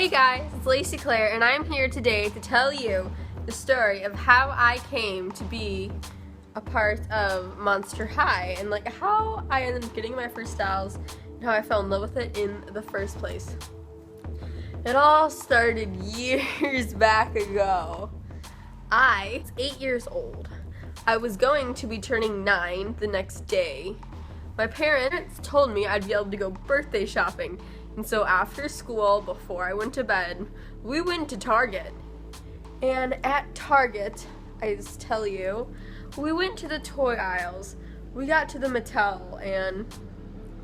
Hey guys, it's Lacey Claire, and I'm here today to tell you the story of how I came to be a part of Monster High and like how I ended up getting my first dolls and how I fell in love with it in the first place. It all started years back ago. I was 8 years old. I was going to be turning 9 the next day. My parents told me I'd be able to go birthday shopping. And so after school, before I went to bed, we went to Target. And at Target, I just tell you, we went to the toy aisles. We got to the Mattel and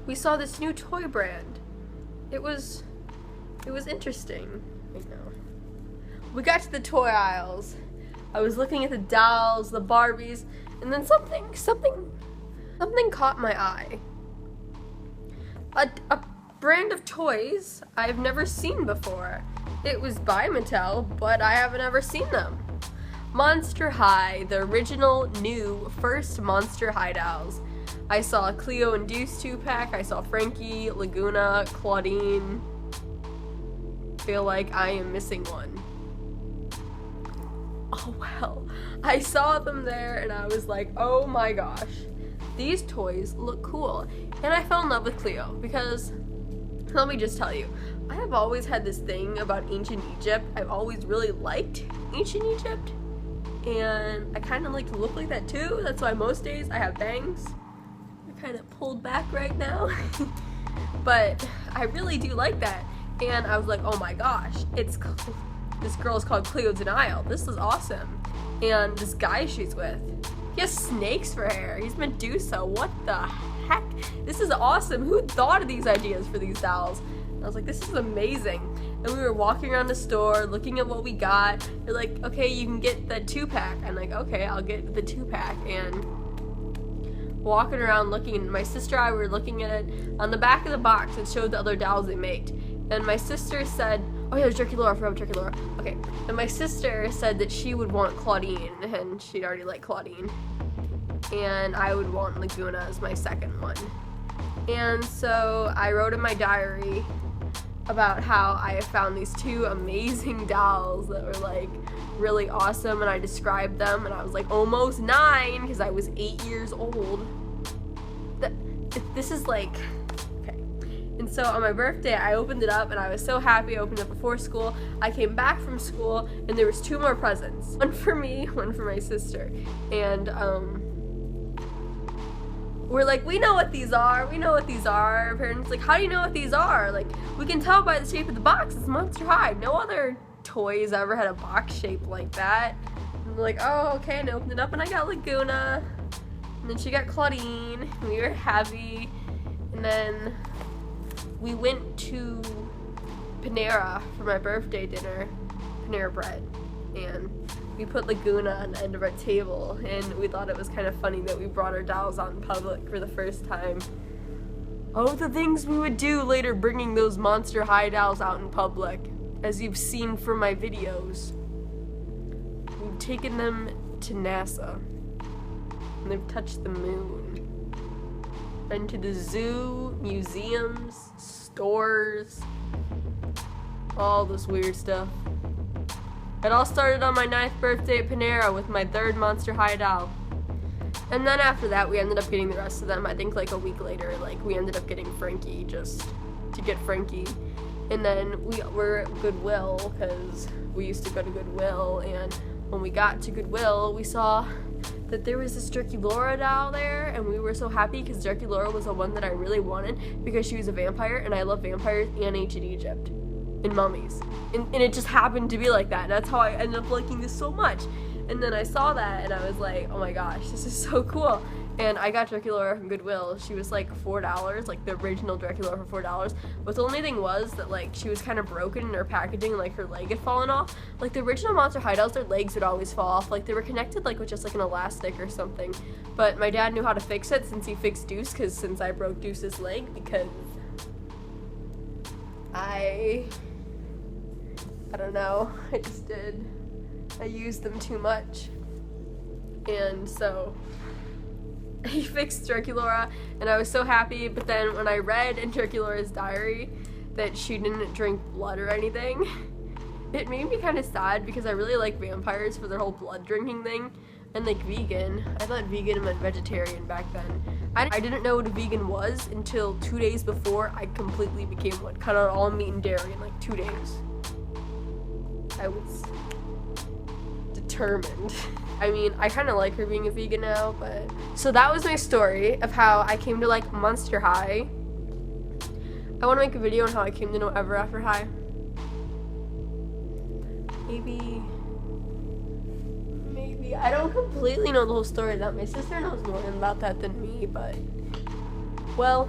we saw this new toy brand. It was interesting. I know. We got to the toy aisles. I was looking at the dolls, the Barbies, and then something caught my eye. A brand of toys I've never seen before. It was by Mattel, but I haven't ever seen them. Monster High, the original new first Monster High dolls. I saw Cleo and Deuce 2-pack, I saw Frankie, Laguna, Claudine. Feel like I am missing one. Oh well, I saw them there and I was like, oh my gosh, these toys look cool. And I fell in love with Cleo because, let me just tell you, I have always had this thing about ancient Egypt. I've always really liked ancient Egypt, and I kind of like to look like that too. That's why most days I have bangs. They're kind of pulled back right now. But I really do like that. And I was like, oh my gosh, this girl is called Cleo Denial. This is awesome. And this guy she's with, he has snakes for hair. He's Medusa. What the heck? This is awesome. Who thought of these ideas for these dolls? And I was like, this is amazing. And we were walking around the store, looking at what we got. They're like, okay, you can get the 2-pack. I'm like, okay, I'll get the 2-pack. And walking around looking, my sister and I were looking at it. On the back of the box, it showed the other dolls they made. And my sister said, oh yeah, there's Jerky Laura, I forgot Jerky Laura. Okay, and my sister said that she would want Claudine, and she'd already liked Claudine. And I would want Laguna as my second one. And so I wrote in my diary about how I found these two amazing dolls that were like really awesome, and I described them, and I was like almost 9 because I was 8 years old. This is like, okay. And so on my birthday, I opened it up and I was so happy. I opened it before school. I came back from school and there was 2 more presents. One for me, one for my sister. And we're like, we know what these are. We know what these are. Our parents like, how do you know what these are? Like, we can tell by the shape of the box. It's Monster High. No other toys ever had a box shape like that. And we're like, oh, okay. And I opened it up and I got Laguna. And then she got Claudine. And we were happy. And then we went to Panera for my birthday dinner. Panera Bread. And we put Laguna on the end of our table, and we thought it was kind of funny that we brought our dolls out in public for the first time. Oh, the things we would do later bringing those Monster High dolls out in public, as you've seen from my videos. We've taken them to NASA, and they've touched the moon. Been to the zoo, museums, stores, all this weird stuff. It all started on my 9th birthday at Panera with my 3rd Monster High doll. And then after that, we ended up getting the rest of them. I think like a week later, like we ended up getting Frankie just to get Frankie. And then we were at Goodwill because we used to go to Goodwill. And when we got to Goodwill, we saw that there was this Jerky Laura doll there. And we were so happy because Jerky Laura was the one that I really wanted because she was a vampire. And I love vampires and ancient Egypt. And mummies, and it just happened to be like that, and that's how I ended up liking this so much. And then I saw that and I was like, oh my gosh, this is so cool. And I got Jerky Laura from Goodwill. She was like $4, like the original Jerky Laura for $4. But the only thing was that like she was kind of broken in her packaging, and like her leg had fallen off. Like the original Monster High dolls, their legs would always fall off. Like they were connected like with just like an elastic or something. But my dad knew how to fix it since he fixed Deuce, since I broke Deuce's leg, because I don't know, I just did. I used them too much. And so he fixed Jerky Laura, and I was so happy. But then when I read in Jerky Laura's diary that she didn't drink blood or anything. It made me kind of sad because I really like vampires for their whole blood drinking thing. And like vegan, I thought vegan meant vegetarian back then. I didn't know what a vegan was until 2 days before I completely became one. Cut out all meat and dairy in like 2 days. I was determined. I mean, I kind of like her being a vegan now, but... So that was my story of how I came to like Monster High. I want to make a video on how I came to know Ever After High. Maybe, I don't completely know the whole story. That my sister knows more about that than me, but, well,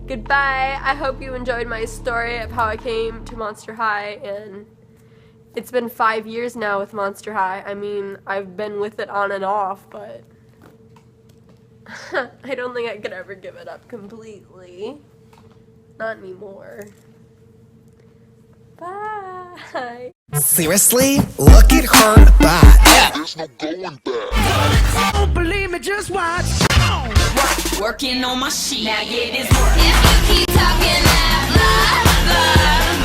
goodbye. I hope you enjoyed my story of how I came to Monster High, and it's been 5 years now with Monster High. I mean, I've been with it on and off, but I don't think I could ever give it up completely. Not anymore. Bye. Seriously? Look at her butt. There's no going back. Don't believe me, just watch. Working on my sheet. Now get this work. If you keep talking that blah, blah,